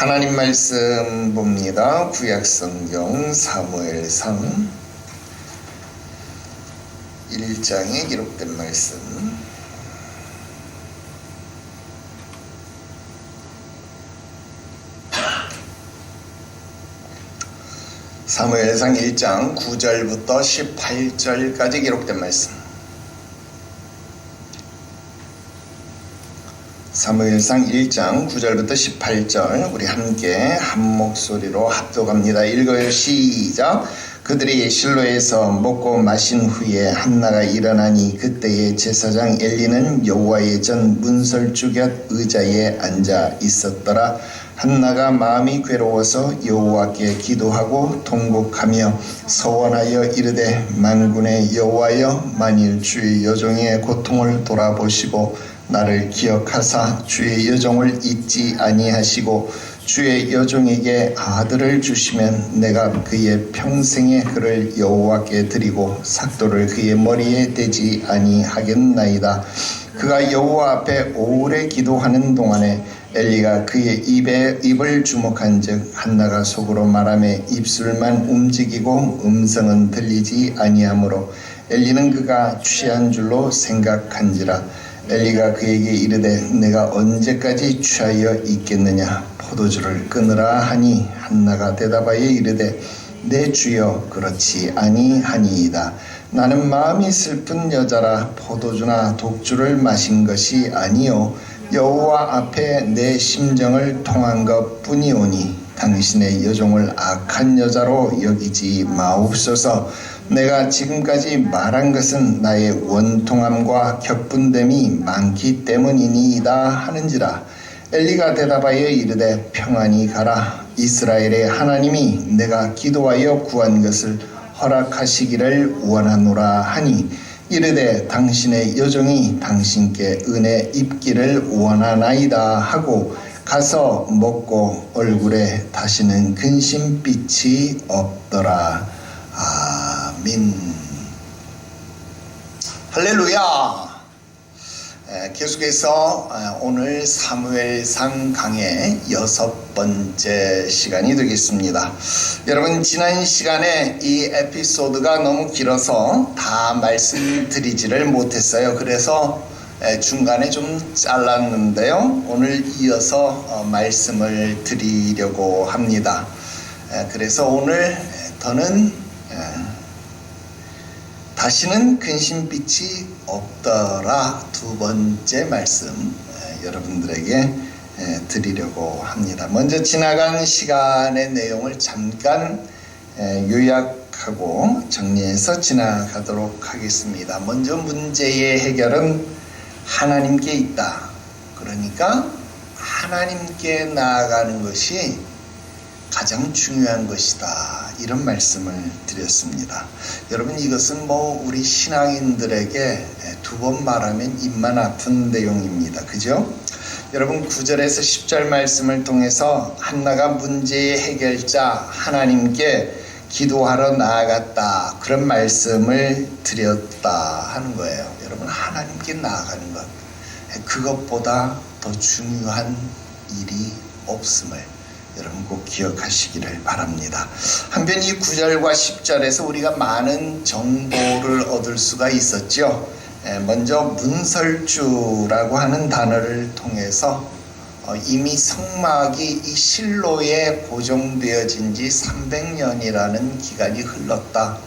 하나님 말씀 봅니다. 구약성경 사무엘상 1장에 기록된 말씀. 사무엘상 1장 9절부터 18절까지 기록된 말씀. 사무엘상 1장 9절부터 18절 우리 함께 한 목소리로 합독합니다. 읽어요. 시작. 그들이 실로에서 먹고 마신 후에 한나가 일어나니 그때의 제사장 엘리는 여호와의 전 문설주 곁 의자에 앉아 있었더라. 한나가 마음이 괴로워서 여호와께 기도하고 통곡하며 서원하여 이르되 만군의 여호와여, 만일 주의 여종의 고통을 돌아보시고 나를 기억하사 주의 여종을 잊지 아니하시고 주의 여종에게 아들을 주시면 내가 그의 평생의 그를 여호와께 드리고 삭도를 그의 머리에 대지 아니하겠나이다. 그가 여호와 앞에 오래 기도하는 동안에 엘리가 그의 입을 주목한즉 한나가 속으로 말하며 입술만 움직이고 음성은 들리지 아니하므로 엘리는 그가 취한 줄로 생각한지라. 엘리가 그에게 이르되 내가 언제까지 취하여 있겠느냐, 포도주를 끊으라 하니 한나가 대답하여 이르되 내 주여 그렇지 아니하니이다. 나는 마음이 슬픈 여자라 포도주나 독주를 마신 것이 아니요 여호와 앞에 내 심정을 통한 것뿐이오니 당신의 여종을 악한 여자로 여기지 마옵소서. 내가 지금까지 말한 것은 나의 원통함과 격분됨이 많기 때문이니이다 하는지라. 엘리가 대답하여 이르되 평안히 가라. 이스라엘의 하나님이 내가 기도하여 구한 것을 허락하시기를 원하노라 하니 이르되 당신의 여종이 당신께 은혜 입기를 원하나이다 하고 가서 먹고 얼굴에 다시는 근심빛이 없더라. 아멘. 할렐루야. 계속해서 오늘 사무엘상 강의 6번째 시간이 되겠습니다. 여러분, 지난 시간에 이 에피소드가 너무 길어서 다 말씀드리지를 못했어요. 그래서 중간에 좀 잘랐는데요. 오늘 이어서 말씀을 드리려고 합니다. 그래서 오늘 더는 다시는 근심빛이 없더라 두 번째 말씀 여러분들에게 드리려고 합니다. 먼저 지나간 시간의 내용을 잠깐 요약하고 정리해서 지나가도록 하겠습니다. 먼저 문제의 해결은 하나님께 있다. 그러니까 하나님께 나아가는 것이 가장 중요한 것이다. 이런 말씀을 드렸습니다. 여러분, 이것은 우리 신앙인들에게 두 번 말하면 입만 아픈 내용입니다. 그죠? 여러분, 9절에서 10절 말씀을 통해서 한나가 문제의 해결자 하나님께 기도하러 나아갔다. 그런 말씀을 드렸다 하는 거예요. 여러분, 하나님께 나아가는 것, 그것보다 더 중요한 일이 없음을 여러분 꼭 기억하시기를 바랍니다. 한편 이 9절과 10절에서 우리가 많은 정보를 얻을 수가 있었죠. 먼저 문설주라고 하는 단어를 통해서 이미 성막이 이 실로에 고정되어진 지 300년이라는 기간이 흘렀다.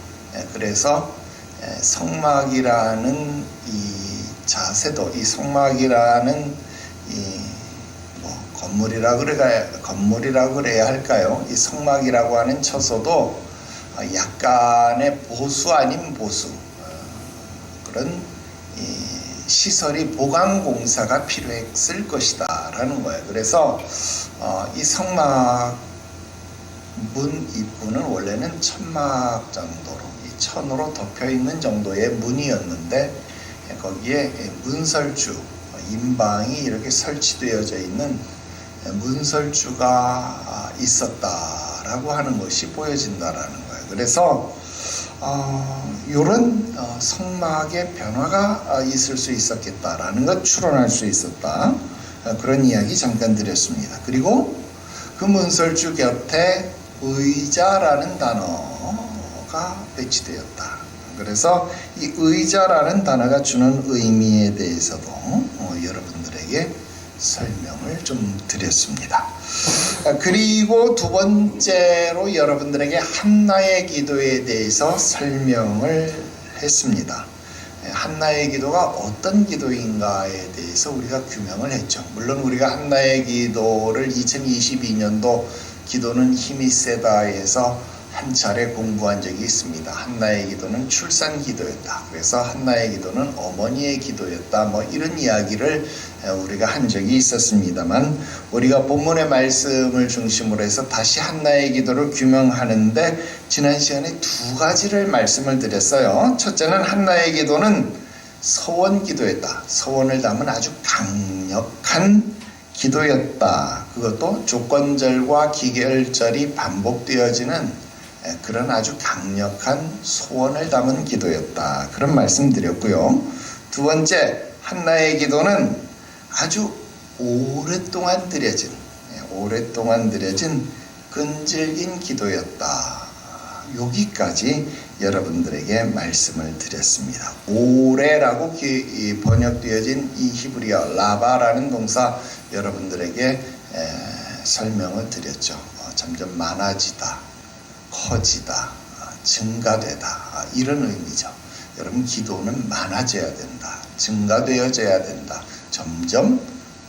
그래서 성막이라는 이 자세도, 이 성막이라는 이 건물이라고 그래야 할까요? 이 성막이라고 하는 처소도 약간의 보수 아닌 보수, 그런 시설이 보강 공사가 필요했을 것이다 라는 거예요. 그래서 이 성막 문 입구는 원래는 천막 정도로, 이 천으로 덮여 있는 정도의 문이었는데 거기에 문설주, 임방이 이렇게 설치되어져 있는 문설주가 있었다라고 하는 것이 보여진다라는 거예요. 그래서 이런 성막의 변화가 있을 수 있었겠다라는 것, 추론할 수 있었다. 그런 이야기 잠깐 드렸습니다. 그리고 그 문설주 곁에 의자라는 단어가 배치되었다. 그래서 이 의자라는 단어가 주는 의미에 대해서도 여러분들에게 설명을 좀 드렸습니다. 그리고 두 번째로 여러분들에게 한나의 기도에 대해서 설명을 했습니다. 한나의 기도가 어떤 기도인가에 대해서 우리가 규명을 했죠. 물론 우리가 한나의 기도를 2022년도 기도는 힘이 세다에서 한 차례 공부한 적이 있습니다. 한나의 기도는 출산 기도였다. 그래서 한나의 기도는 어머니의 기도였다. 뭐 이런 이야기를 우리가 한 적이 있었습니다만, 우리가 본문의 말씀을 중심으로 해서 다시 한나의 기도를 규명하는데 지난 시간에 두 가지를 말씀을 드렸어요. 첫째는 한나의 기도는 서원 기도였다. 서원을 담은 아주 강력한 기도였다. 그것도 조건절과 기결절이 반복되어지는 그런 아주 강력한 소원을 담은 기도였다. 그런 말씀 드렸고요. 두 번째, 한나의 기도는 아주 오랫동안 드려진 끈질긴 기도였다. 여기까지 여러분들에게 말씀을 드렸습니다. 오래라고 번역되어진 이 히브리어 라바라는 동사 여러분들에게 설명을 드렸죠. 점점 많아지다, 커지다, 증가되다, 이런 의미죠. 여러분, 기도는 많아져야 된다, 증가되어져야 된다, 점점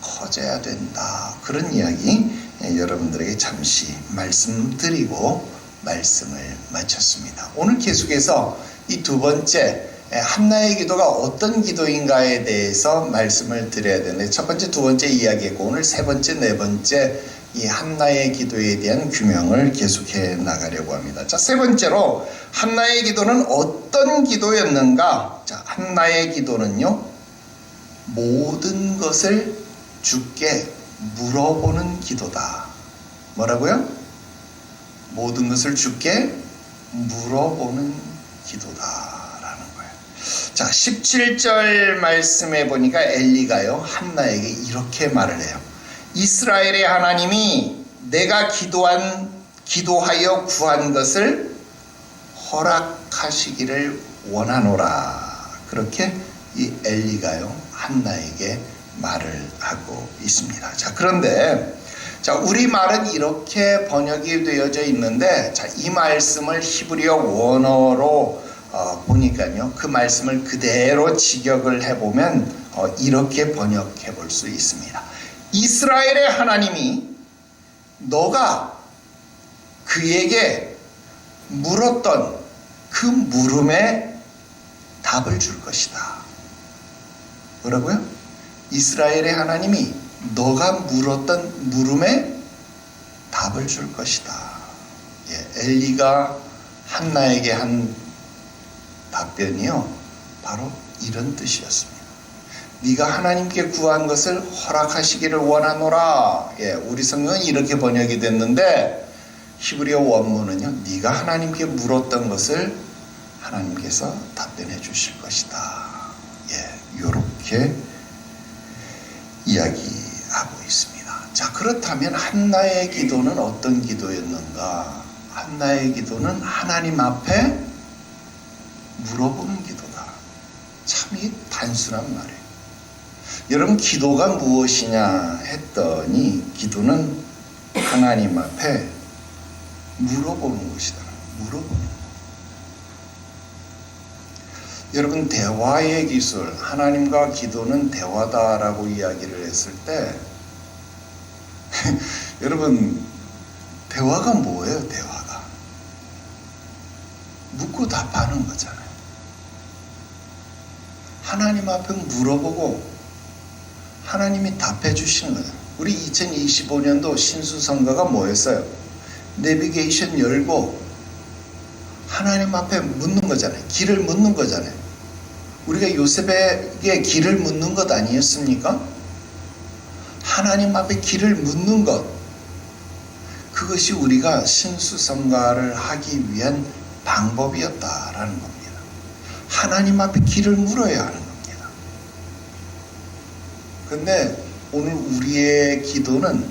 커져야 된다. 그런 이야기 여러분들에게 잠시 말씀드리고 말씀을 마쳤습니다. 오늘 계속해서 이 두 번째 한나의 기도가 어떤 기도인가에 대해서 말씀을 드려야 되는데, 첫 번째, 두 번째 이야기했고 오늘 세 번째, 네 번째 이 한나의 기도에 대한 규명을 계속해 나가려고 합니다. 자, 세 번째로 한나의 기도는 어떤 기도였는가? 자, 한나의 기도는요, 모든 것을 주께 물어보는 기도다. 뭐라고요? 모든 것을 주께 물어보는 기도다라는 거예요. 자, 17절 말씀해 보니까 엘리가요, 한나에게 이렇게 말을 해요. 이스라엘의 하나님이 내가 기도하여 구한 것을 허락하시기를 원하노라. 그렇게 이 엘리가요, 한나에게 말을 하고 있습니다. 자, 그런데 자, 우리말은 이렇게 번역이 되어져 있는데, 자, 이 말씀을 히브리어 원어로 보니까요, 그 말씀을 그대로 직역을 해보면 이렇게 번역해 볼 수 있습니다. 이스라엘의 하나님이 너가 그에게 물었던 그 물음에 답을 줄 것이다. 뭐라고요? 이스라엘의 하나님이 너가 물었던 물음에 답을 줄 것이다. 예, 엘리가 한나에게 한 답변이요, 바로 이런 뜻이었습니다. 네가 하나님께 구한 것을 허락하시기를 원하노라. 예, 우리 성경은 이렇게 번역이 됐는데 히브리어 원문은요, 네가 하나님께 물었던 것을 하나님께서 답변해 주실 것이다. 예, 요렇게 이야기하고 있습니다. 자, 그렇다면 한나의 기도는 어떤 기도였는가? 한나의 기도는 하나님 앞에 물어보는 기도다. 참 이 단순한 말이에요. 여러분, 기도가 무엇이냐 했더니 기도는 하나님 앞에 물어보는 것이다. 물어보는 것. 여러분, 대화의 기술, 하나님과 기도는 대화다라고 이야기를 했을 때 여러분, 대화가 뭐예요? 대화가 묻고 답하는 거잖아요. 하나님 앞에 물어보고 하나님이 답해 주시는 거예요. 우리 2025년도 신수성가가 뭐였어요? 내비게이션 열고 하나님 앞에 묻는 거잖아요. 길을 묻는 거잖아요. 우리가 요셉에게 길을 묻는 것 아니었습니까? 하나님 앞에 길을 묻는 것, 그것이 우리가 신수성가를 하기 위한 방법이었다라는 겁니다. 하나님 앞에 길을 물어야 하는 겁니다. 근데 오늘 우리의 기도는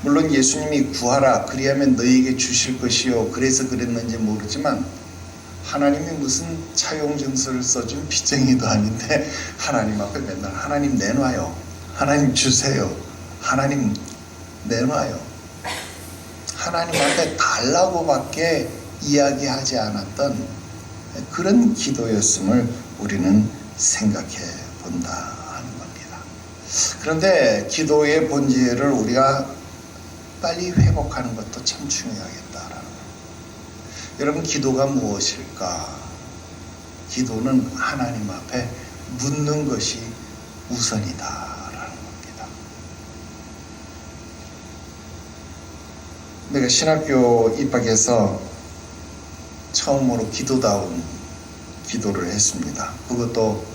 물론 예수님이 구하라 그리하면 너희에게 주실 것이요 그래서 그랬는지 모르지만 하나님이 무슨 차용증서를 써준 빚쟁이도 아닌데 하나님 앞에 맨날 하나님 내놔요, 하나님 주세요, 하나님 내놔요, 하나님 앞에 달라고밖에 이야기하지 않았던 그런 기도였음을 우리는 생각해 본다 하는 겁니다. 그런데 기도의 본질을 우리가 빨리 회복하는 것도 참 중요하겠다라는 거예요. 여러분, 기도가 무엇일까? 기도는 하나님 앞에 묻는 것이 우선이다라는 겁니다. 내가 신학교 입학해서 처음으로 기도다운 기도를 했습니다. 그것도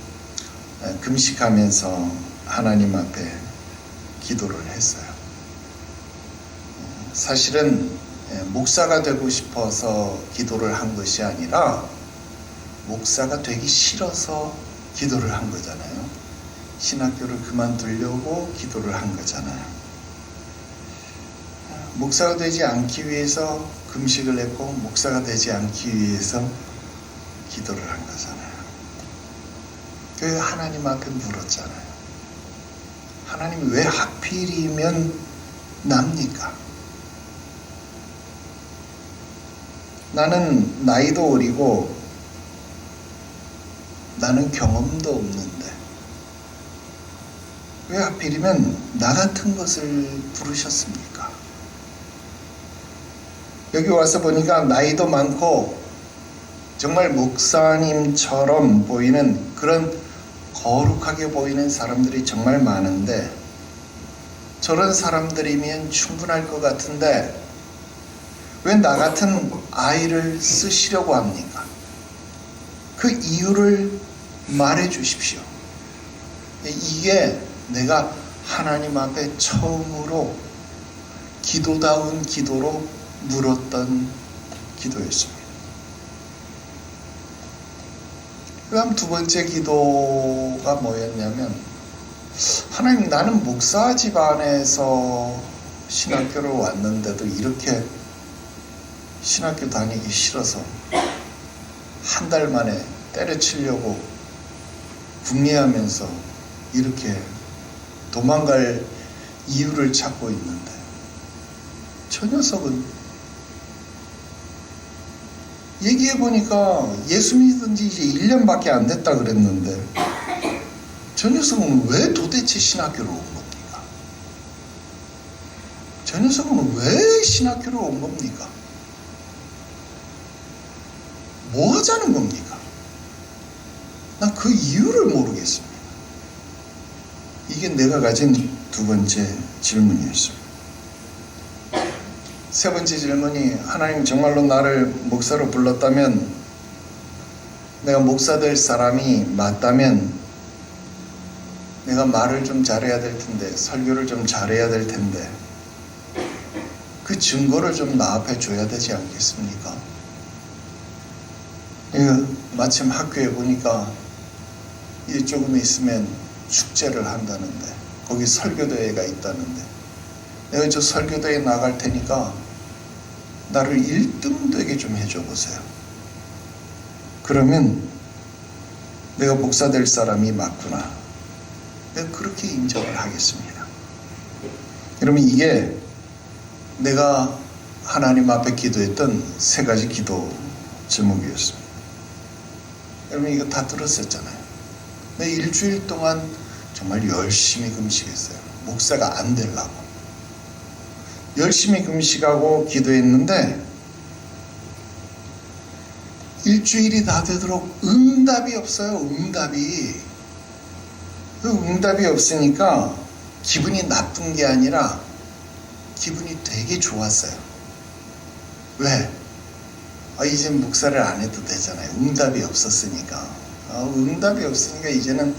금식하면서 하나님 앞에 기도를 했어요. 사실은 목사가 되고 싶어서 기도를 한 것이 아니라 목사가 되기 싫어서 기도를 한 거잖아요. 신학교를 그만두려고 기도를 한 거잖아요. 목사가 되지 않기 위해서 금식을 했고 목사가 되지 않기 위해서 기도를 한 거잖아요. 그래서 하나님 앞에 물었잖아요. 하나님 왜 하필이면 납니까? 나는 나이도 어리고 나는 경험도 없는데 왜 하필이면 나 같은 것을 부르셨습니까? 여기 와서 보니까 나이도 많고 정말 목사님처럼 보이는 그런 거룩하게 보이는 사람들이 정말 많은데 저런 사람들이면 충분할 것 같은데 왜 나 같은 아이를 쓰시려고 합니까? 그 이유를 말해 주십시오. 이게 내가 하나님 앞에 처음으로 기도다운 기도로 물었던 기도였습니다. 그다음 두 번째 기도가 뭐였냐면 하나님, 나는 목사 집안에서 신학교를 왔는데도 이렇게 신학교 다니기 싫어서 한 달 만에 때려치려고 궁리하면서 이렇게 도망갈 이유를 찾고 있는데 저 녀석은 얘기해보니까 예수 믿은 지 이제 1년밖에 안 됐다 그랬는데 저 녀석은 왜 도대체 신학교를 온 겁니까? 저 녀석은 왜 신학교를 온 겁니까? 뭐 하자는 겁니까? 난 그 이유를 모르겠습니다. 이게 내가 가진 두 번째 질문이었습니다. 세 번째 질문이 하나님 정말로 나를 목사로 불렀다면 내가 목사 될 사람이 맞다면 내가 말을 좀 잘해야 될 텐데 설교를 좀 잘해야 될 텐데 그 증거를 좀 나 앞에 줘야 되지 않겠습니까? 마침 학교에 보니까 이제 조금 있으면 축제를 한다는데 거기 설교대회가 있다는데 내가 저 설교대회에 나갈 테니까 나를 1등 되게 좀 해줘 보세요. 그러면 내가 목사 될 사람이 맞구나. 내가 그렇게 인정을 하겠습니다. 여러분, 이게 내가 하나님 앞에 기도했던 세 가지 기도 제목이었습니다. 여러분, 이거 다 들었었잖아요. 내 일주일 동안 정말 열심히 금식했어요. 목사가 안 되려고. 열심히 금식하고 기도했는데 일주일이 다 되도록 응답이 없어요. 응답이. 그 응답이 없으니까 기분이 나쁜 게 아니라 기분이 되게 좋았어요. 왜? 이제 목사를 안 해도 되잖아요. 응답이 없었으니까. 응답이 없으니까 이제는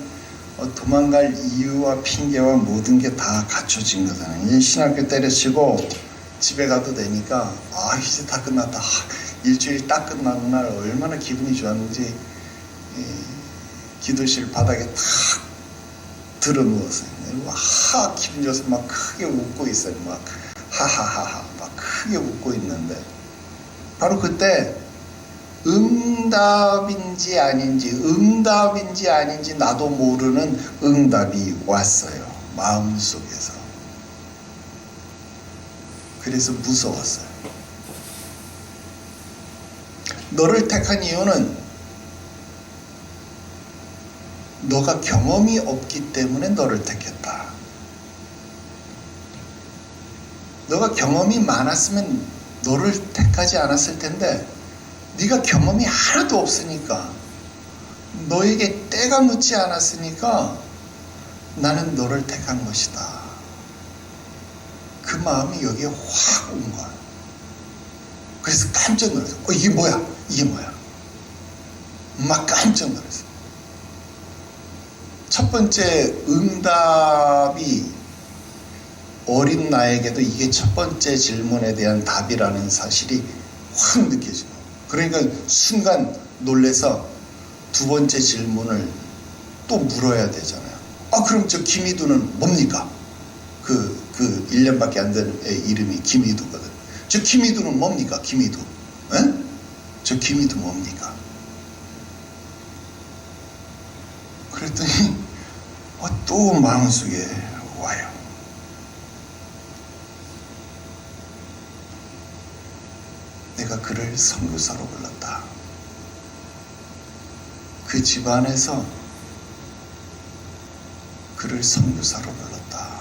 도망갈 이유와 핑계와 모든 게 다 갖춰진 거잖아요. 이제 신학교 때려치고 집에 가도 되니까 이제 다 끝났다. 일주일 딱 끝나는 날 얼마나 기분이 좋았는지 기도실 바닥에 탁 들어 누웠어요. 기분 좋아서 막 크게 웃고 있어요. 막 하하하하 막 크게 웃고 있는데 바로 그때 응답인지 아닌지 나도 모르는 응답이 왔어요. 마음속에서. 그래서 무서웠어요. 너를 택한 이유는 너가 경험이 없기 때문에 너를 택했다. 너가 경험이 많았으면 너를 택하지 않았을 텐데 네가 경험이 하나도 없으니까 너에게 때가 묻지 않았으니까 나는 너를 택한 것이다. 그 마음이 여기에 확 온 거야. 그래서 깜짝 놀랐어. 이게 뭐야? 막 깜짝 놀랐어. 첫 번째 응답이 어린 나에게도 이게 첫 번째 질문에 대한 답이라는 사실이 확 느껴지는 거예요. 그러니까 순간 놀래서 두 번째 질문을 또 물어야 되잖아요. 그럼 저 김희두는 뭡니까? 그 1년밖에 안 된 애 이름이 김희두거든. 저 김희두는 뭡니까? 김희두. 에? 저 김희두 뭡니까? 그랬더니 또 마음속에 와요. 내가 그를 선교사로 불렀다. 그 집안에서 그를 선교사로 불렀다.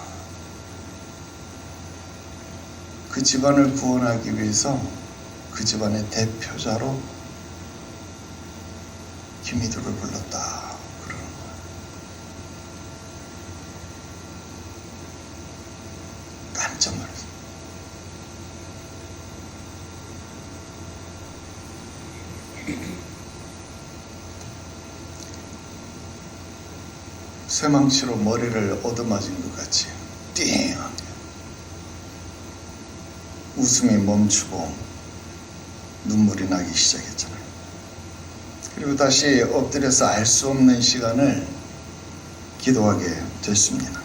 그 집안을 구원하기 위해서 그 집안의 대표자로 김희두를 불렀다. 그러는 거예요. 깜짝 놀랐어요. 쇠망치로 머리를 얻어맞은 것 같이 띵! 웃음이 멈추고 눈물이 나기 시작했잖아요. 그리고 다시 엎드려서 알 수 없는 시간을 기도하게 됐습니다.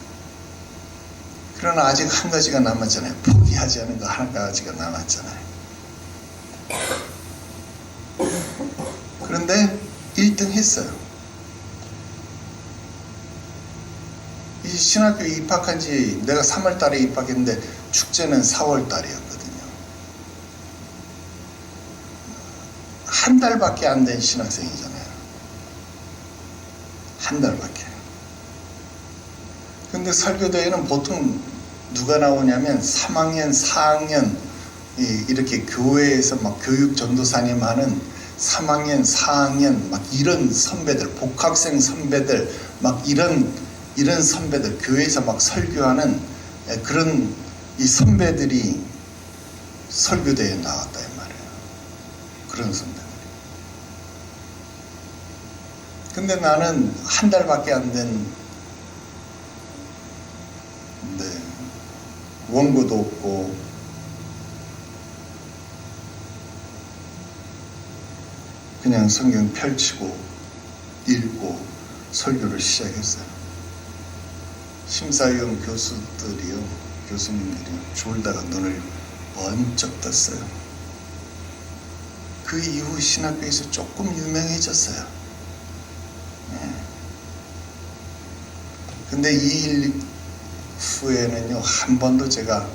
그러나 아직 한 가지가 남았잖아요. 포기하지 않은 거 한 가지가 남았잖아요. 그런데 1등 했어요. 이 신학교 입학한 지 내가 3월 달에 입학했는데 축제는 4월 달이었거든요. 한 달밖에 안 된 신학생이잖아요. 한 달밖에. 근데 설교대회는 보통 누가 나오냐면 3학년, 4학년 이렇게 교회에서 막 교육 전도사님 하는 3학년, 4학년 막 이런 선배들, 복학생 선배들 막 이런 선배들, 교회에서 막 설교하는 그런 이 선배들이 설교대회에 나왔다 이 말이에요. 그런 선배들이. 근데 나는 한 달밖에 안 된 원고도 없고 그냥 성경 펼치고 읽고 설교를 시작했어요. 심사위원 교수님들이요 졸다가 눈을 번쩍 떴어요. 그 이후 신학교에서 조금 유명해졌어요. 근데 이 일 후에는요 한 번도 제가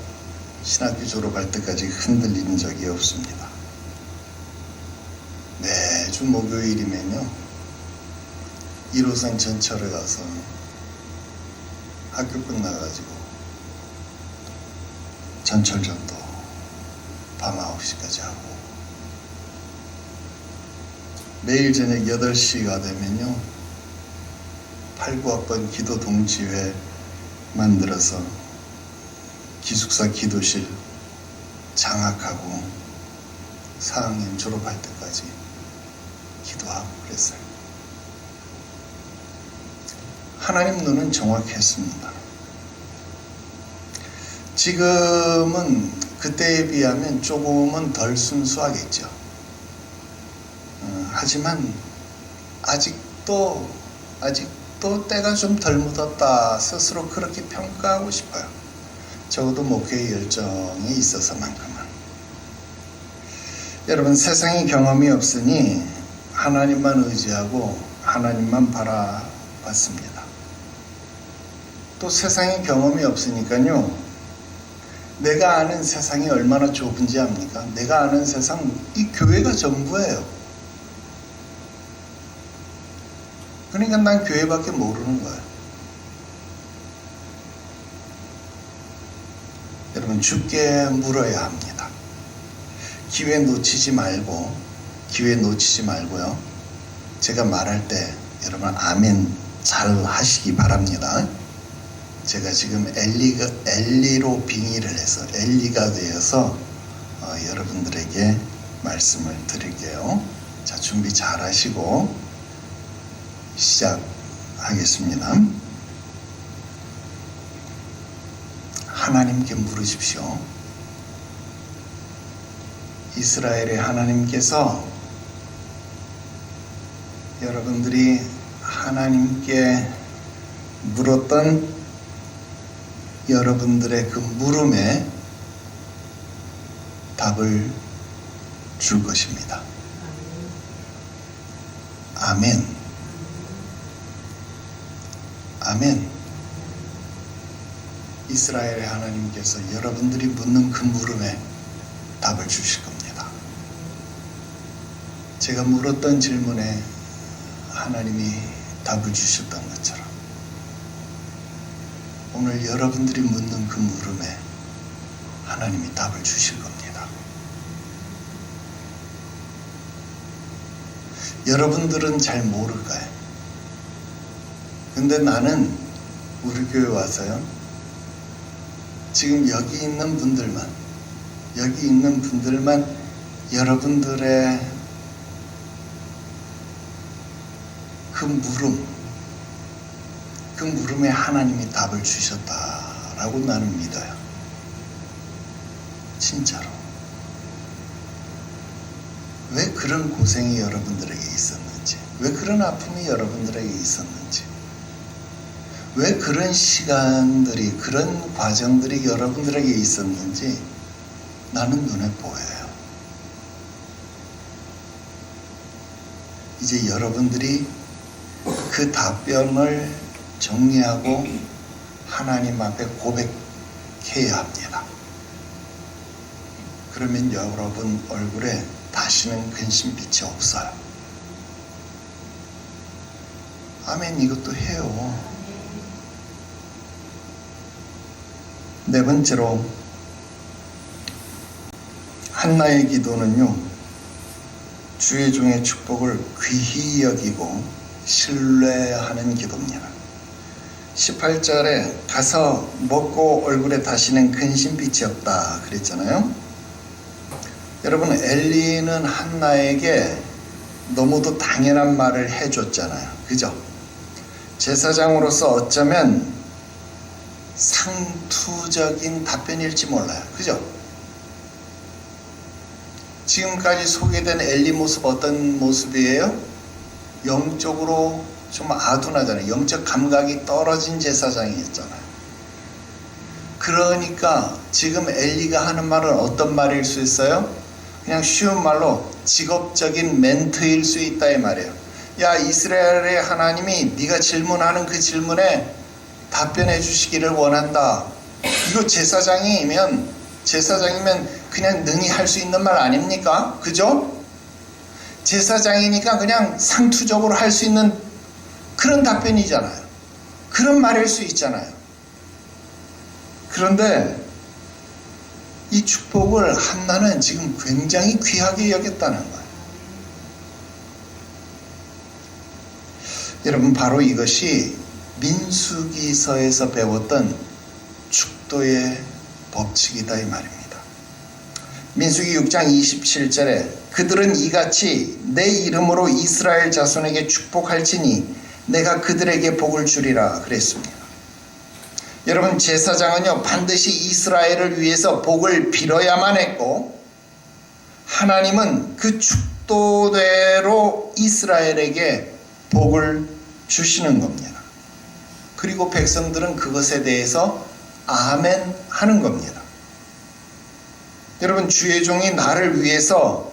신학교 졸업할 때까지 흔들린 적이 없습니다. 매주 목요일이면요 1호선 전철에 가서 학교 끝나가지고 전철전도 밤 9시까지 하고 매일 저녁 8시가 되면요 8, 9학번 기도 동지회 만들어서 기숙사 기도실 장악하고 4학년 졸업할 때까지 기도하고 그랬어요. 하나님 눈은 정확했습니다. 지금은 그때에 비하면 조금은 덜 순수하겠죠. 하지만 아직도 때가 좀 덜 묻었다 스스로 그렇게 평가하고 싶어요. 적어도 목회의 열정에 있어서만큼은. 여러분, 세상의 경험이 없으니 하나님만 의지하고 하나님만 바라봤습니다. 또 세상의 경험이 없으니까요, 내가 아는 세상이 얼마나 좁은지 압니까? 내가 아는 세상, 이 교회가 전부예요. 그러니까 난 교회밖에 모르는 거예요. 여러분, 주께 물어야 합니다. 기회 놓치지 말고요. 제가 말할 때 여러분 아멘 잘 하시기 바랍니다. 제가 지금 엘리로 빙의를 해서 엘리가 되어서 여러분들에게 말씀을 드릴게요. 자, 준비 잘 하시고 시작하겠습니다. 하나님께 물으십시오. 이스라엘의 하나님께서 여러분들이 하나님께 물었던 여러분들의 그 물음에 답을 줄 것입니다. 아멘. 아멘. 이스라엘의 하나님께서 여러분들이 묻는 그 물음에 답을 주실 겁니다. 제가 물었던 질문에 하나님이 답을 주셨던 것처럼 오늘 여러분들이 묻는 그 물음에 하나님이 답을 주실 겁니다. 여러분들은 잘 모를 거예요. 근데 나는 우리 교회 와서요, 지금 여기 있는 분들만 여러분들의 그 물음에 하나님이 답을 주셨다라고 나는 믿어요. 진짜로. 왜 그런 고생이 여러분들에게 있었는지, 왜 그런 아픔이 여러분들에게 있었는지, 왜 그런 시간들이, 그런 과정들이 여러분들에게 있었는지 나는 눈에 보여요. 이제 여러분들이 그 답변을 정리하고 하나님 앞에 고백해야 합니다. 그러면 여러분 얼굴에 다시는 근심빛이 없어요. 아멘. 이것도 해요. 네 번째로, 한나의 기도는요, 주의 종의 축복을 귀히 여기고 신뢰하는 기도입니다. 18절에 가서 먹고 얼굴에 다시는 근심빛이 없다 그랬잖아요. 여러분, 엘리는 한나에게 너무도 당연한 말을 해줬잖아요. 그죠? 제사장으로서 어쩌면 상투적인 답변일지 몰라요. 그죠? 지금까지 소개된 엘리 모습 어떤 모습이에요? 영적으로 좀 아둔하잖아요. 영적 감각이 떨어진 제사장이었잖아요. 그러니까 지금 엘리가 하는 말은 어떤 말일 수 있어요? 그냥 쉬운 말로 직업적인 멘트일 수 있다 이 말이에요. 야, 이스라엘의 하나님이 네가 질문하는 그 질문에 답변해 주시기를 원한다. 이거 제사장이면 그냥 능히 할 수 있는 말 아닙니까? 그죠? 제사장이니까 그냥 상투적으로 할 수 있는 그런 답변이잖아요. 그런 말일 수 있잖아요. 그런데 이 축복을 한나는 지금 굉장히 귀하게 여겼다는 거예요. 여러분, 바로 이것이 민수기서에서 배웠던 축도의 법칙이다 이 말입니다. 민수기 6장 27절에 그들은 이같이 내 이름으로 이스라엘 자손에게 축복할지니 내가 그들에게 복을 주리라 그랬습니다. 여러분, 제사장은요 반드시 이스라엘을 위해서 복을 빌어야만 했고, 하나님은 그 축도대로 이스라엘에게 복을 주시는 겁니다. 그리고 백성들은 그것에 대해서 아멘 하는 겁니다. 여러분, 주의 종이 나를 위해서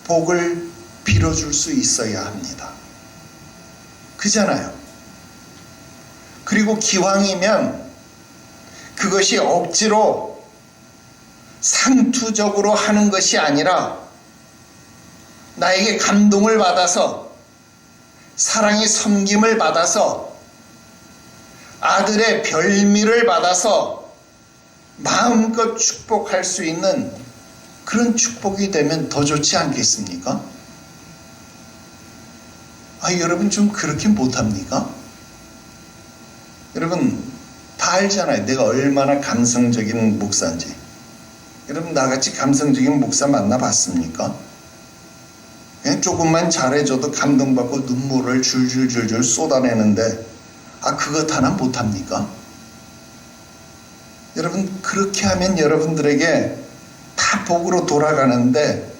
복을 빌어줄 수 있어야 합니다. 그잖아요. 그리고 기왕이면 그것이 억지로 상투적으로 하는 것이 아니라 나에게 감동을 받아서 사랑의 섬김을 받아서 아들의 별미를 받아서 마음껏 축복할 수 있는 그런 축복이 되면 더 좋지 않겠습니까? 여러분 좀 그렇게 못합니까? 여러분 다 알잖아요. 내가 얼마나 감성적인 목사인지. 여러분 나같이 감성적인 목사 만나봤습니까? 그냥 조금만 잘해줘도 감동받고 눈물을 줄줄줄줄 쏟아내는데 그것 하나 못합니까? 여러분 그렇게 하면 여러분들에게 다 복으로 돌아가는데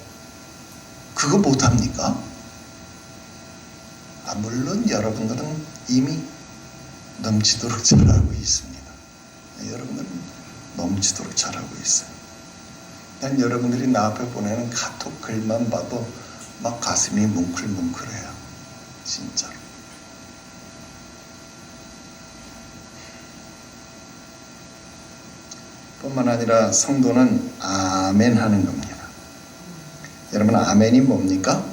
그거 못합니까? 물론 여러분들은 이미 넘치도록 잘하고 있습니다. 여러분들은 넘치도록 잘하고 있어요. 난 여러분들이 나 앞에 보내는 카톡 글만 봐도 막 가슴이 뭉클뭉클해요. 진짜로. 뿐만 아니라 성도는 아멘 하는 겁니다. 여러분 아멘이 뭡니까?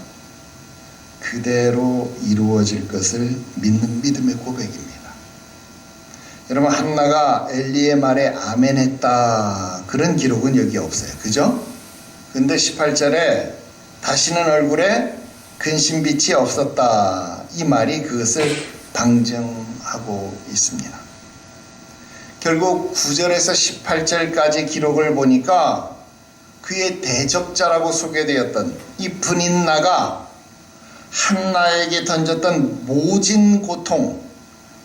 그대로 이루어질 것을 믿는 믿음의 고백입니다. 여러분 한나가 엘리의 말에 아멘 했다 그런 기록은 여기 없어요. 그죠? 근데 18절에 다시는 얼굴에 근심빛이 없었다 이 말이 그것을 방증하고 있습니다. 결국 9절에서 18절까지 기록을 보니까 그의 대적자라고 소개되었던 이 브닌나가 한나에게 던졌던 모진 고통,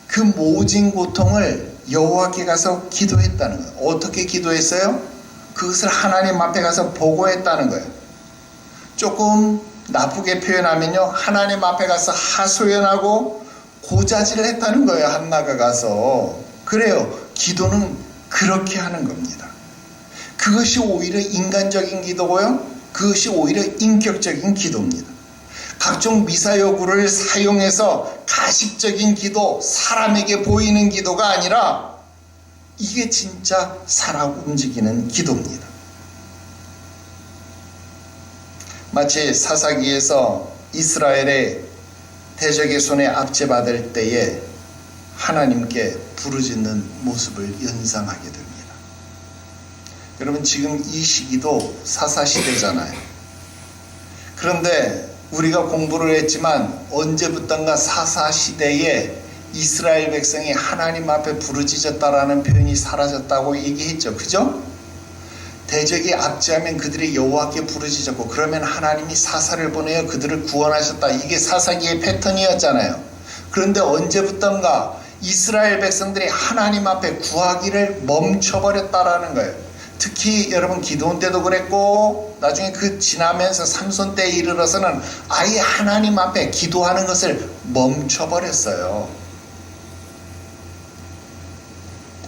그 모진 고통을 여호와께 가서 기도했다는 거예요. 어떻게 기도했어요? 그것을 하나님 앞에 가서 보고했다는 거예요. 조금 나쁘게 표현하면요, 하나님 앞에 가서 하소연하고 고자질을 했다는 거예요. 한나가 가서. 그래요. 기도는 그렇게 하는 겁니다. 그것이 오히려 인간적인 기도고요, 그것이 오히려 인격적인 기도입니다. 각종 미사여구를 사용해서 가식적인 기도, 사람에게 보이는 기도가 아니라 이게 진짜 살아 움직이는 기도입니다. 마치 사사기에서 이스라엘의 대적의 손에 압제받을 때에 하나님께 부르짖는 모습을 연상하게 됩니다. 여러분 지금 이 시기도 사사시대잖아요. 그런데 우리가 공부를 했지만 언제부턴가 사사시대에 이스라엘 백성이 하나님 앞에 부르짖었다라는 표현이 사라졌다고 얘기했죠. 그죠? 대적이 압제하면 그들이 여호와께 부르짖었고 그러면 하나님이 사사를 보내어 그들을 구원하셨다. 이게 사사기의 패턴이었잖아요. 그런데 언제부턴가 이스라엘 백성들이 하나님 앞에 구하기를 멈춰버렸다라는 거예요. 특히 여러분 기도원 때도 그랬고 나중에 그 지나면서 삼손 때에 이르러서는 아예 하나님 앞에 기도하는 것을 멈춰버렸어요.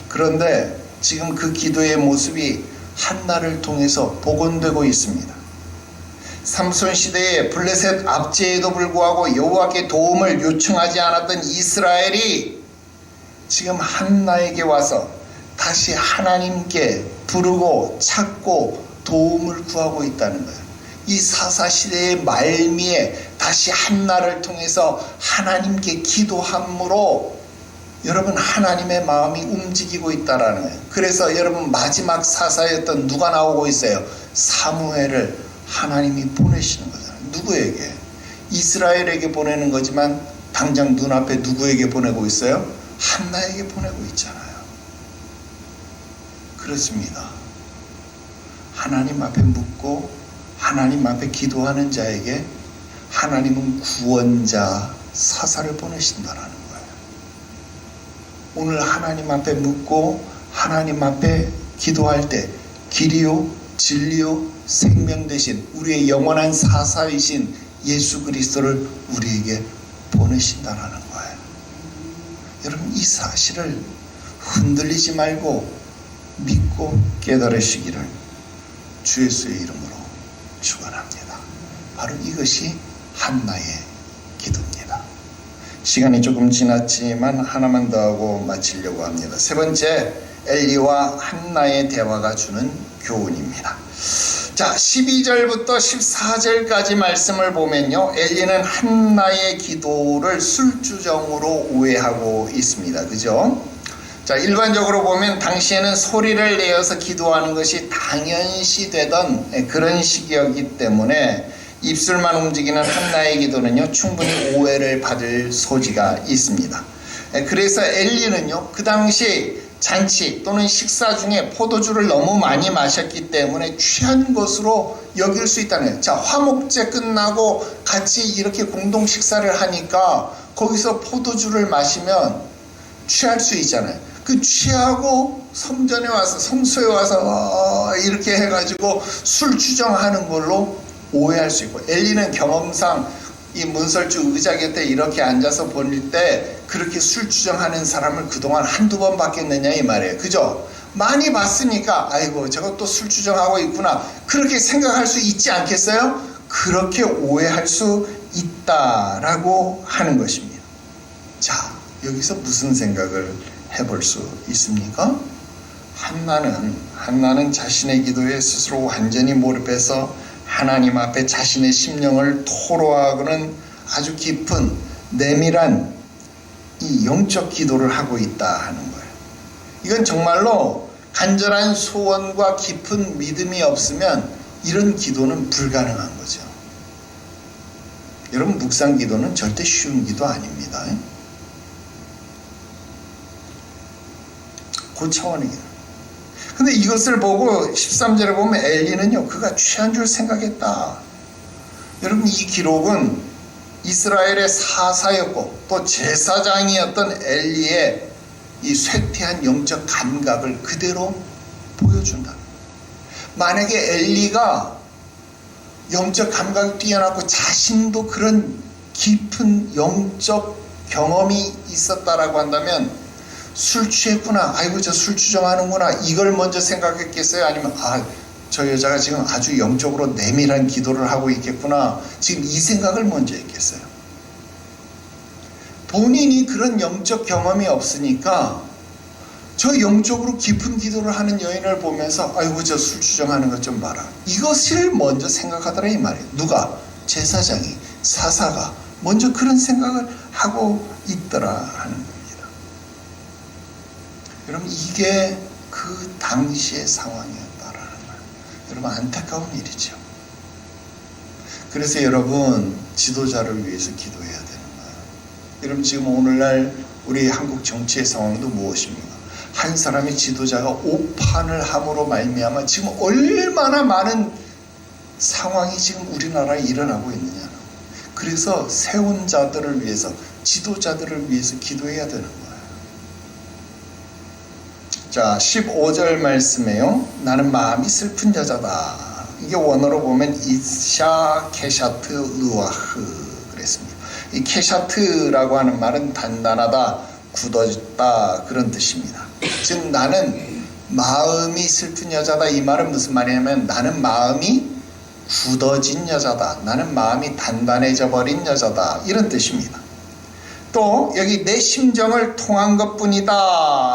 그런데 지금 그 기도의 모습이 한나를 통해서 복원되고 있습니다. 삼손 시대에 블레셋 압제에도 불구하고 여호와께 도움을 요청하지 않았던 이스라엘이 지금 한나에게 와서 다시 하나님께 부르고 찾고 도움을 구하고 있다는 거예요. 이 사사시대의 말미에 다시 한나를 통해서 하나님께 기도함으로 여러분 하나님의 마음이 움직이고 있다라는 거예요. 그래서 여러분 마지막 사사였던 누가 나오고 있어요? 사무엘을 하나님이 보내시는 거잖아요. 누구에게? 이스라엘에게 보내는 거지만 당장 눈앞에 누구에게 보내고 있어요? 한나에게 보내고 있잖아요. 그렇습니다. 하나님 앞에 묻고 하나님 앞에 기도하는 자에게 하나님은 구원자 사사를 보내신다라는 거예요. 오늘 하나님 앞에 묻고 하나님 앞에 기도할 때 길이요 진리요 생명 되신 우리의 영원한 사사이신 예수 그리스도를 우리에게 보내신다라는 거예요. 여러분 이 사실을 흔들리지 말고 믿고 깨달으시기를 주 예수의 이름으로 축원합니다. 바로 이것이 한나의 기도입니다. 시간이 조금 지났지만 하나만 더 하고 마치려고 합니다. 세 번째, 엘리와 한나의 대화가 주는 교훈입니다. 자, 12절부터 14절까지 말씀을 보면요, 엘리는 한나의 기도를 술주정으로 오해하고 있습니다. 그죠? 자, 일반적으로 보면 당시에는 소리를 내어서 기도하는 것이 당연시 되던 그런 시기였기 때문에 입술만 움직이는 한나의 기도는요, 충분히 오해를 받을 소지가 있습니다. 그래서 엘리는요, 그 당시 잔치 또는 식사 중에 포도주를 너무 많이 마셨기 때문에 취한 것으로 여길 수 있다는 거예요. 자, 화목제 끝나고 같이 이렇게 공동 식사를 하니까 거기서 포도주를 마시면 취할 수 있잖아요. 그 취하고 성전에 와서, 성소에 와서 이렇게 해가지고 술 주정하는 걸로 오해할 수 있고, 엘리는 경험상 이 문설주 의자 곁에 이렇게 앉아서 볼 때 그렇게 술 주정하는 사람을 그동안 한두 번 봤겠느냐 이 말이에요. 그죠? 많이 봤으니까 아이고 저거 또 술 주정하고 있구나, 그렇게 생각할 수 있지 않겠어요? 그렇게 오해할 수 있다라고 하는 것입니다. 자, 여기서 무슨 생각을 해볼 수 있습니까? 한나는 자신의 기도에 스스로 완전히 몰입해서 하나님 앞에 자신의 심령을 토로하고는 아주 깊은 내밀한 이 영적 기도를 하고 있다 하는 거예요. 이건 정말로 간절한 소원과 깊은 믿음이 없으면 이런 기도는 불가능한 거죠. 여러분, 묵상 기도는 절대 쉬운 기도 아닙니다. 그 차원의 기도. 근데 이것을 보고 13절에 보면 엘리는요, 그가 취한 줄 생각했다. 여러분, 이 기록은 이스라엘의 사사였고 또 제사장이었던 엘리의 이 쇠퇴한 영적 감각을 그대로 보여준다. 만약에 엘리가 영적 감각이 뛰어나고 자신도 그런 깊은 영적 경험이 있었다라고 한다면, 술 취했구나, 아이고 저 술 주정하는구나, 이걸 먼저 생각했겠어요? 아니면 저 여자가 지금 아주 영적으로 내밀한 기도를 하고 있겠구나, 지금 이 생각을 먼저 했겠어요? 본인이 그런 영적 경험이 없으니까 저 영적으로 깊은 기도를 하는 여인을 보면서 아이고 저 술 주정하는 것 좀 봐라, 이것을 먼저 생각하더라 이 말이에요. 누가? 제사장이, 사사가 먼저 그런 생각을 하고 있더라 하는 겁니다. 여러분, 이게 그 당시의 상황이었다라는 거예요. 여러분, 안타까운 일이죠. 그래서 여러분, 지도자를 위해서 기도해야 되는 거예요. 여러분, 지금 오늘날 우리 한국 정치의 상황도 무엇입니까? 한 사람의 지도자가 오판을 함으로 말미암아 지금 얼마나 많은 상황이 지금 우리나라에 일어나고 있느냐. 그래서 세운 자들을 위해서, 지도자들을 위해서 기도해야 되는 거예요. 자, 15절 말씀에요, 나는 마음이 슬픈 여자다. 이게 원어로 보면 이샤 케샤트 루아흐 그랬습니다. 이 케샤트라고 하는 말은 단단하다, 굳어졌다, 그런 뜻입니다. 즉 나는 마음이 슬픈 여자다. 이 말은 무슨 말이냐면 나는 마음이 굳어진 여자다, 나는 마음이 단단해져 버린 여자다, 이런 뜻입니다. 또 여기 내 심정을 통한 것뿐이다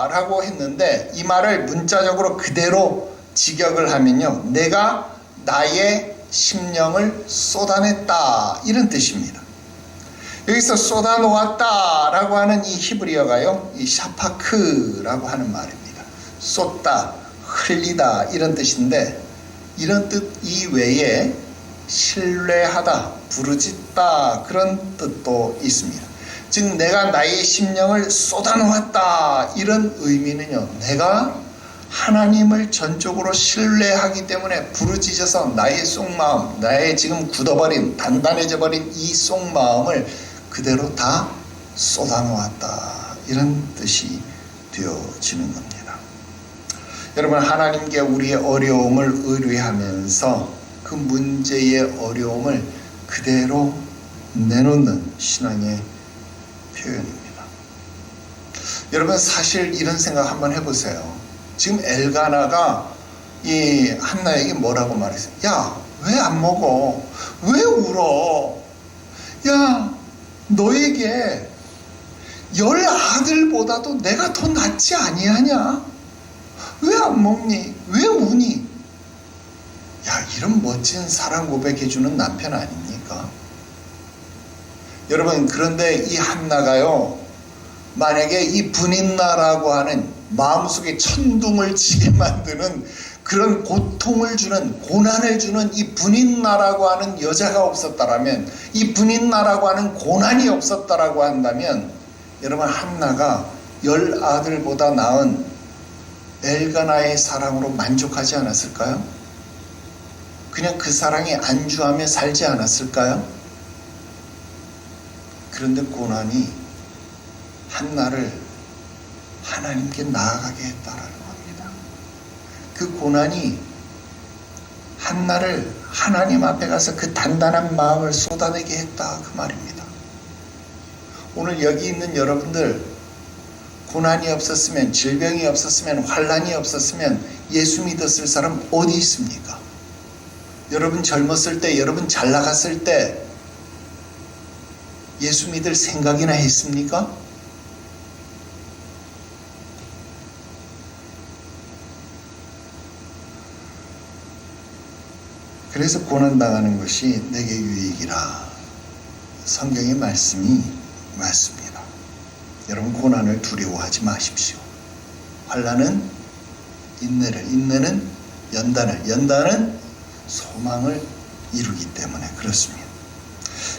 라고 했는데, 이 말을 문자적으로 그대로 직역을 하면요, 내가 나의 심령을 쏟아냈다, 이런 뜻입니다. 여기서 쏟아놓았다 라고 하는 이 히브리어가요, 이 샤파크라고 하는 말입니다. 쏟다, 흘리다, 이런 뜻인데, 이런 뜻 이외에 신뢰하다, 부르짖다, 그런 뜻도 있습니다. 즉 내가 나의 심령을 쏟아놓았다, 이런 의미는요, 내가 하나님을 전적으로 신뢰하기 때문에 부르짖어서 나의 속마음, 나의 지금 굳어버린, 단단해져 버린 이 속마음을 그대로 다 쏟아놓았다, 이런 뜻이 되어지는 겁니다. 여러분, 하나님께 우리의 어려움을 의뢰하면서 그 문제의 어려움을 그대로 내놓는 신앙의 표현입니다. 여러분 사실 이런 생각 한번 해보세요. 지금 엘가나가 이 한나에게 뭐라고 말했어요? 야, 왜 안 먹어? 왜 울어? 야, 너에게 10아들보다도 내가 더 낫지 아니하냐? 왜 안 먹니? 왜 우니? 야, 이런 멋진 사랑 고백해주는 남편 아닙니까? 여러분, 그런데 이 한나가요, 만약에 이 분인나라고 하는 마음속에 천둥을 치게 만드는 그런 고통을 주는, 고난을 주는 이 분인나라고 하는 여자가 없었다라면, 이 분인나라고 하는 고난이 없었다라고 한다면, 여러분, 한나가 10아들보다 나은 엘가나의 사랑으로 만족하지 않았을까요? 그냥 그 사랑에 안주하며 살지 않았을까요? 그런데 고난이 한나를 하나님께 나아가게 했다라는 겁니다. 그 고난이 한나를 하나님 앞에 가서 그 단단한 마음을 쏟아내게 했다, 그 말입니다. 오늘 여기 있는 여러분들, 고난이 없었으면, 질병이 없었으면, 환난이 없었으면 예수 믿었을 사람 어디 있습니까? 여러분 젊었을 때, 여러분 잘 나갔을 때 예수 믿을 생각이나 했습니까? 그래서 고난당하는 것이 내게 유익이라. 성경의 말씀이 맞습니다. 여러분, 고난을 두려워하지 마십시오. 환난은 인내를, 인내는 연단을, 연단은 소망을 이루기 때문에 그렇습니다.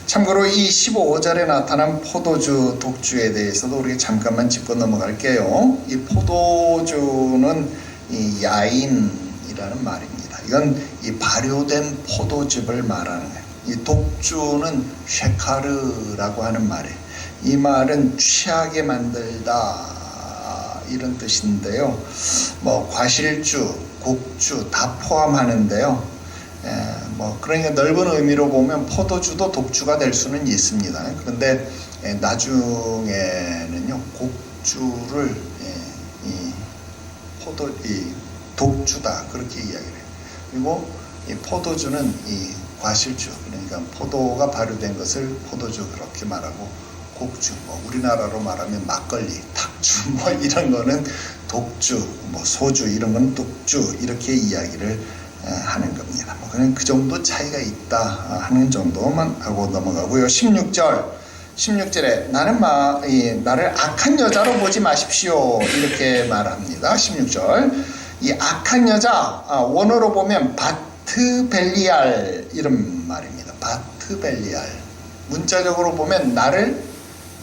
참고로 이 15절에 나타난 포도주, 독주에 대해서도 우리가 잠깐만 짚고 넘어갈게요. 이 포도주는 이 야인이라는 말입니다. 이건 이 발효된 포도즙을 말하는 거예요. 이 독주는 쉐카르라고 하는 말이에요. 이 말은 취하게 만들다 이런 뜻인데요. 뭐 과실주, 곡주 다 포함하는데요. 그러니까 넓은 의미로 보면 포도주도 독주가 될 수는 있습니다. 그런데 나중에는요, 곡주를 이 독주다 그렇게 이야기를 해요. 그리고 이 포도주는 이 과실주, 그러니까 포도가 발효된 것을 포도주 그렇게 말하고, 곡주, 우리나라로 말하면 막걸리, 탁주 이런 거는 독주, 소주 이런 건 독주 이렇게 이야기를 하는 겁니다. 그냥 그 정도 차이가 있다 하는 정도만 하고 넘어가고요. 16절에 나를 악한 여자로 보지 마십시오 이렇게 말합니다. 16절, 이 악한 여자, 원어로 보면 바트벨리알 이런 말입니다. 바트벨리알, 문자적으로 보면 나를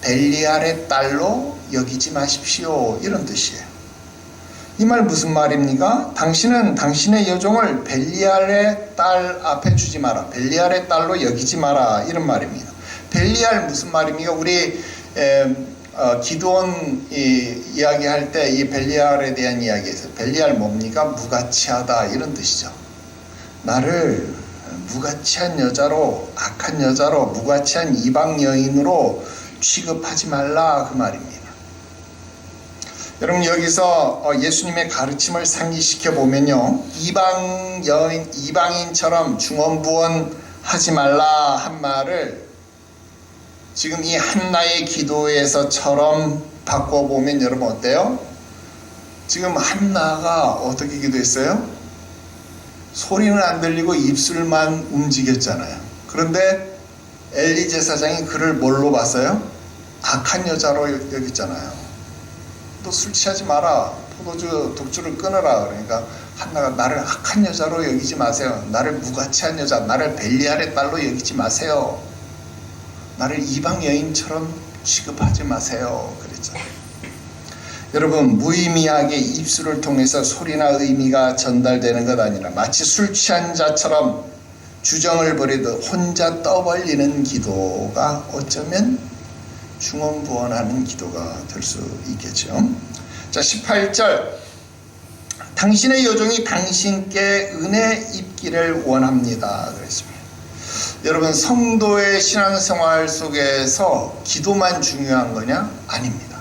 벨리알의 딸로 여기지 마십시오 이런 뜻이에요. 이 말 무슨 말입니까? 당신은 당신의 여종을 벨리알의 딸 앞에 주지 마라, 벨리알의 딸로 여기지 마라 이런 말입니다. 벨리알 무슨 말입니까? 우리 기도원 이야기할 때 이 벨리알에 대한 이야기에서 벨리알 뭡니까? 무가치하다 이런 뜻이죠. 나를 무가치한 여자로, 악한 여자로, 무가치한 이방 여인으로 취급하지 말라 그 말입니다. 여러분, 여기서 예수님의 가르침을 상기시켜 보면요, 이방인처럼 중언부언 하지 말라 한 말을 지금 이 한나의 기도에서처럼 바꿔보면 여러분 어때요? 지금 한나가 어떻게 기도했어요? 소리는 안 들리고 입술만 움직였잖아요. 그런데 엘리 제사장이 그를 뭘로 봤어요? 악한 여자로 여겼잖아요. 또 술 취하지 마라, 포도주, 독주를 끊어라. 그러니까 한나가 나를 악한 여자로 여기지 마세요. 나를 무가치한 여자, 나를 벨리알의 딸로 여기지 마세요. 나를 이방 여인처럼 취급하지 마세요 그랬잖아요. 여러분, 무의미하게 입술을 통해서 소리나 의미가 전달되는 것 아니라 마치 술 취한 자처럼 주정을 부리듯 혼자 떠벌리는 기도가 어쩌면 중언부언하는 기도가 될 수 있겠죠. 자, 18절, 당신의 여종이 당신께 은혜 입기를 원합니다 그랬습니다. 여러분, 성도의 신앙생활 속에서 기도만 중요한 거냐? 아닙니다.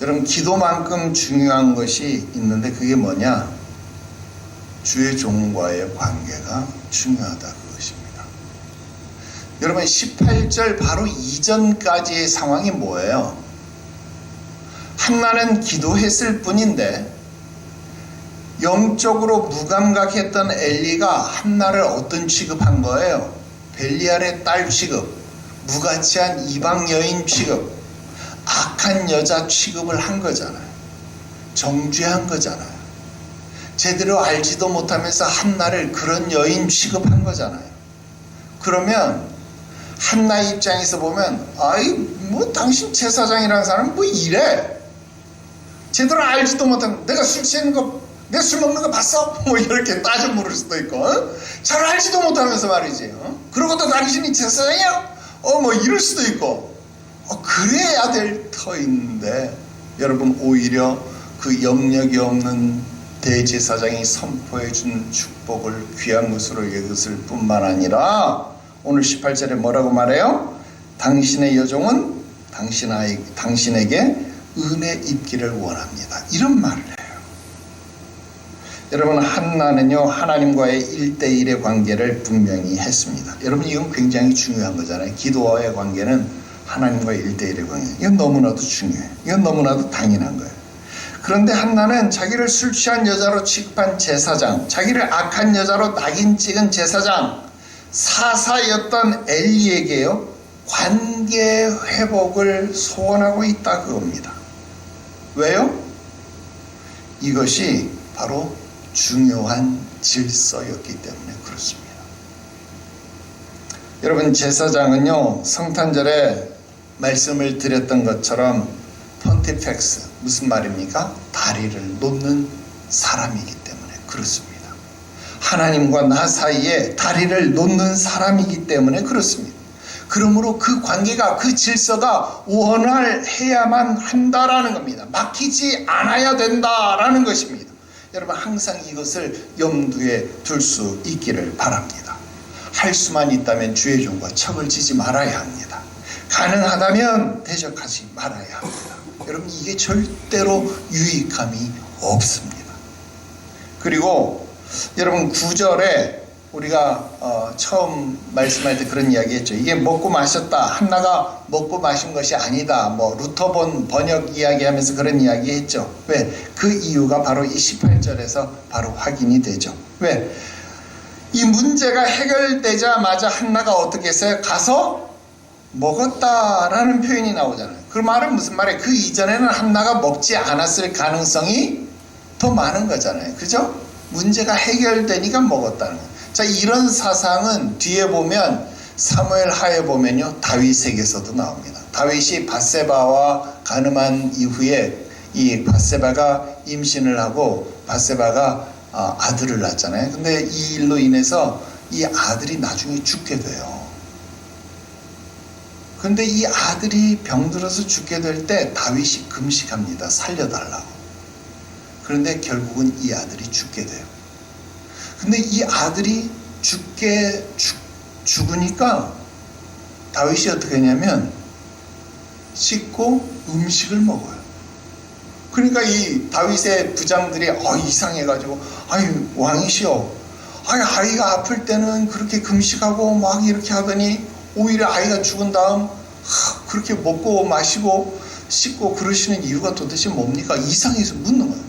여러분, 기도만큼 중요한 것이 있는데 그게 뭐냐? 주의 종과의 관계가 중요하다, 그것입니다. 여러분, 18절 바로 이전까지의 상황이 뭐예요? 한나는 기도했을 뿐인데 영적으로 무감각했던 엘리가 한나를 어떤 취급한 거예요? 벨리알의 딸 취급, 무가치한 이방 여인 취급, 악한 여자 취급을 한 거잖아요. 정죄한 거잖아요. 제대로 알지도 못하면서 한나를 그런 여인 취급한 거잖아요. 그러면 한나 입장에서 보면, 아이 뭐 당신 제사장이라는 사람은 뭐 이래? 제대로 알지도 못하는, 내가 술 취하는 거, 내가 술 먹는 거 봤어? 뭐 이렇게 따져 물을 수도 있고, 잘 알지도 못하면서 말이지. 그러고도 당신이 제사장이야? 뭐 이럴 수도 있고, 그래야 될 터인데, 여러분, 오히려 그 영역이 없는 대제사장이 선포해 준 축복을 귀한 것으로 여겼을 뿐만 아니라 오늘 18절에 뭐라고 말해요? 당신의 여종은 당신에게 은혜 입기를 원합니다. 이런 말을 해요. 여러분, 한나는요, 하나님과의 1대1의 관계를 분명히 했습니다. 여러분, 이건 굉장히 중요한 거잖아요. 기도와의 관계는 하나님과의 1대1의 관계. 이건 너무나도 중요해요. 이건 너무나도 당연한 거예요. 그런데 한나는 자기를 술 취한 여자로 취급한 제사장, 자기를 악한 여자로 낙인 찍은 제사장, 사사였던 엘리에게요, 관계 회복을 소원하고 있다, 그겁니다. 왜요? 이것이 바로 중요한 질서였기 때문에 그렇습니다. 여러분, 제사장은요, 성탄절에 말씀을 드렸던 것처럼 폰티펙스, 무슨 말입니까? 다리를 놓는 사람이기 때문에 그렇습니다. 하나님과 나 사이에 다리를 놓는 사람이기 때문에 그렇습니다. 그러므로 그 관계가, 그 질서가 원활해야만 한다라는 겁니다. 막히지 않아야 된다라는 것입니다. 여러분, 항상 이것을 염두에 둘 수 있기를 바랍니다. 할 수만 있다면 주의 종과 척을 지지 말아야 합니다. 가능하다면 대적하지 말아야 합니다. 여러분, 이게 절대로 유익함이 없습니다. 그리고 여러분, 9절에 우리가 처음 말씀할 때 그런 이야기 했죠. 이게 먹고 마셨다, 한나가 먹고 마신 것이 아니다, 뭐 루터본 번역 이야기하면서 그런 이야기 했죠. 왜? 그 이유가 바로 이 18절에서 바로 확인이 되죠. 왜? 이 문제가 해결되자마자 한나가 어떻게 했어요? 가서 먹었다라는 표현이 나오잖아요. 그 말은 무슨 말이에요? 그 이전에는 한나가 먹지 않았을 가능성이 더 많은 거잖아요. 그죠? 문제가 해결되니까 먹었다는 거예요. 자, 이런 사상은 뒤에 보면 사무엘 하에 보면요, 다윗에게서도 나옵니다. 다윗이 밧세바와 간음한 이후에 이 밧세바가 임신을 하고 밧세바가 아들을 낳잖아요. 근데 이 일로 인해서 이 아들이 나중에 죽게 돼요. 근데 이 아들이 병들어서 죽게 될 때 다윗이 금식합니다. 살려달라고. 그런데 결국은 이 아들이 죽게 돼요. 근데 이 아들이 죽으니까 다윗이 어떻게 하냐면 씻고 음식을 먹어요. 그러니까 이 다윗의 부장들이 이상해가지고, 왕이시여, 아이가 아플 때는 그렇게 금식하고 막 이렇게 하더니 오히려 아이가 죽은 다음 그렇게 먹고 마시고 씻고 그러시는 이유가 도대체 뭡니까? 이상해서 묻는 거예요.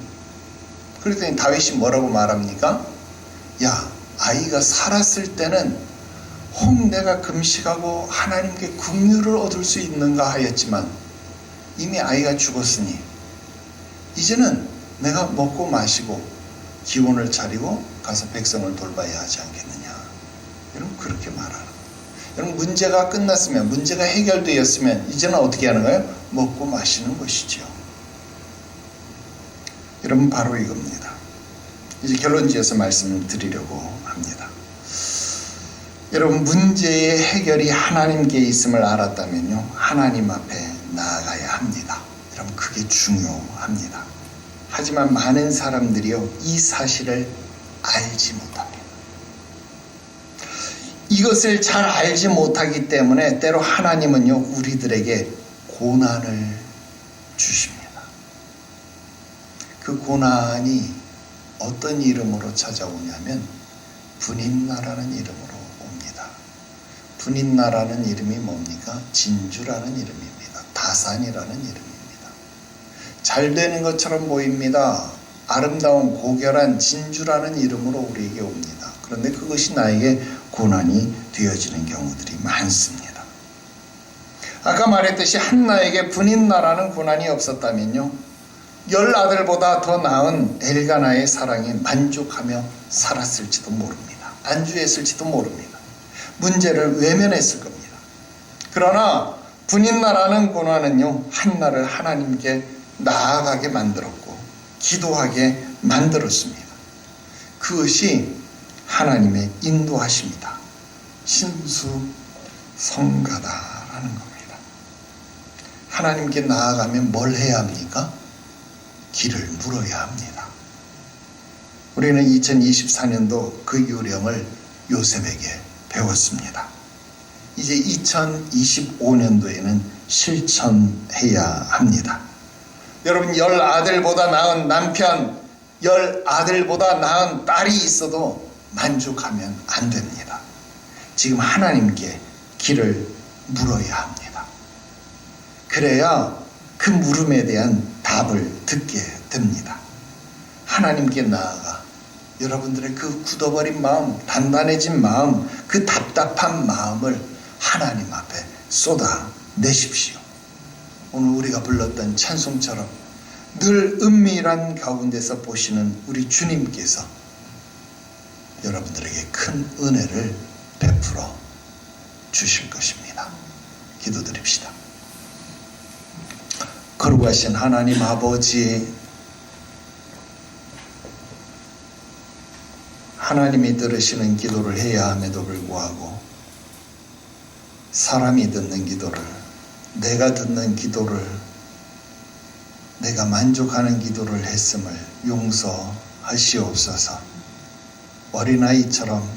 그랬더니 다윗이 뭐라고 말합니까? 야, 아이가 살았을 때는 혹 내가 금식하고 하나님께 긍휼을 얻을 수 있는가 하였지만 이미 아이가 죽었으니 이제는 내가 먹고 마시고 기운을 차리고 가서 백성을 돌봐야 하지 않겠느냐. 여러분, 그렇게 말하는 거예요. 여러분, 문제가 끝났으면, 문제가 해결되었으면 이제는 어떻게 하는 거예요? 먹고 마시는 것이죠. 여러분, 바로 이겁니다. 이제 결론 지어서 말씀을 드리려고 합니다. 여러분, 문제의 해결이 하나님께 있음을 알았다면요, 하나님 앞에 나아가야 합니다. 여러분, 그게 중요합니다. 하지만 많은 사람들이요, 이 사실을 알지 못합니다. 이것을 잘 알지 못하기 때문에 때로 하나님은요, 우리들에게 고난을 주십니다. 그 고난이 어떤 이름으로 찾아오냐면 분인나라는 이름으로 옵니다. 분인나라는 이름이 뭡니까? 진주라는 이름입니다. 다산이라는 이름입니다. 잘 되는 것처럼 보입니다. 아름다운 고결한 진주라는 이름으로 우리에게 옵니다. 그런데 그것이 나에게 고난이 되어지는 경우들이 많습니다. 아까 말했듯이 한나에게 분인나라는 고난이 없었다면요, 10아들보다 더 나은 엘가나의 사랑에 만족하며 살았을지도 모릅니다. 안주했을지도 모릅니다. 문제를 외면했을 겁니다. 그러나 분인나라는 고난은요, 한나를 하나님께 나아가게 만들었고 기도하게 만들었습니다. 그것이 하나님의 인도하심이다. 신수성가다라는 겁니다. 하나님께 나아가면 뭘 해야 합니까? 길을 물어야 합니다. 우리는 2024년도 그 요령을 요셉에게 배웠습니다. 이제 2025년도에는 실천해야 합니다. 여러분, 10아들보다 나은 남편, 10아들보다 나은 딸이 있어도 만족하면 안 됩니다. 지금 하나님께 길을 물어야 합니다. 그래야 그 물음에 대한 답을 듣게 됩니다. 하나님께 나아가 여러분들의 그 굳어버린 마음, 단단해진 마음, 그 답답한 마음을 하나님 앞에 쏟아내십시오. 오늘 우리가 불렀던 찬송처럼 늘 은밀한 가운데서 보시는 우리 주님께서 여러분들에게 큰 은혜를 베풀어 주실 것입니다. 기도드립시다. 거룩하신 하나님 아버지, 하나님이 들으시는 기도를 해야 함에도 불구하고 사람이 듣는 기도를, 내가 듣는 기도를, 내가 만족하는 기도를 했음을 용서하시옵소서. 어린아이처럼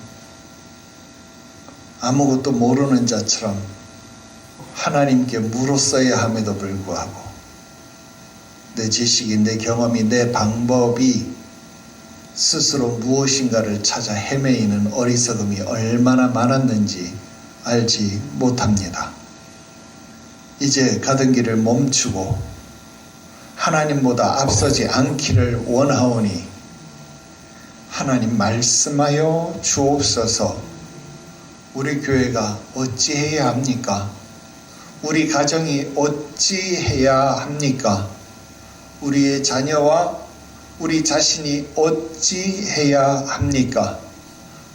아무것도 모르는 자처럼 하나님께 물었어야 함에도 불구하고 내 지식이, 내 경험이, 내 방법이 스스로 무엇인가를 찾아 헤매이는 어리석음이 얼마나 많았는지 알지 못합니다. 이제 가던 길을 멈추고 하나님보다 앞서지 않기를 원하오니 하나님 말씀하여 주옵소서. 우리 교회가 어찌해야 합니까? 우리 가정이 어찌해야 합니까? 우리의 자녀와 우리 자신이 어찌해야 합니까?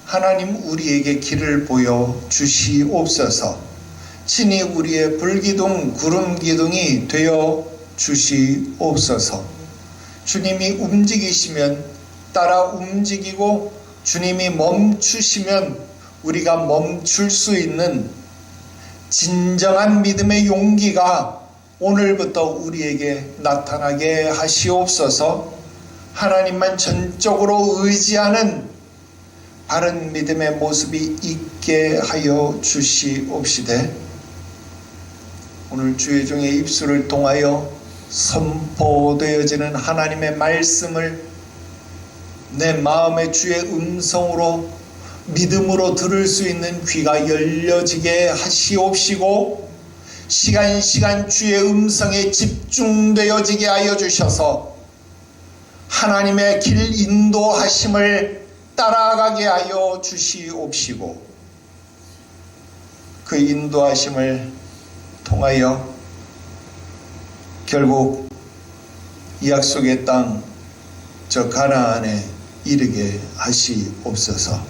하나님, 우리에게 길을 보여 주시옵소서. 친히 우리의 불기둥, 구름기둥이 되어 주시옵소서. 주님이 움직이시면 따라 움직이고, 주님이 멈추시면 우리가 멈출 수 있는 진정한 믿음의 용기가 오늘부터 우리에게 나타나게 하시옵소서. 하나님만 전적으로 의지하는 바른 믿음의 모습이 있게 하여 주시옵시되, 오늘 주의 종의 입술을 통하여 선포되어지는 하나님의 말씀을 내 마음의 주의 음성으로 믿음으로 들을 수 있는 귀가 열려지게 하시옵시고, 시간 주의 음성에 집중되어지게 하여 주셔서 하나님의 길 인도하심을 따라가게 하여 주시옵시고, 그 인도하심을 통하여 결국 이 약속의 땅, 저 가나안에 이르게 하시옵소서.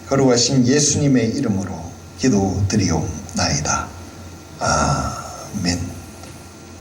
거룩하신 예수님의 이름으로 기도드리옵나이다. 아멘.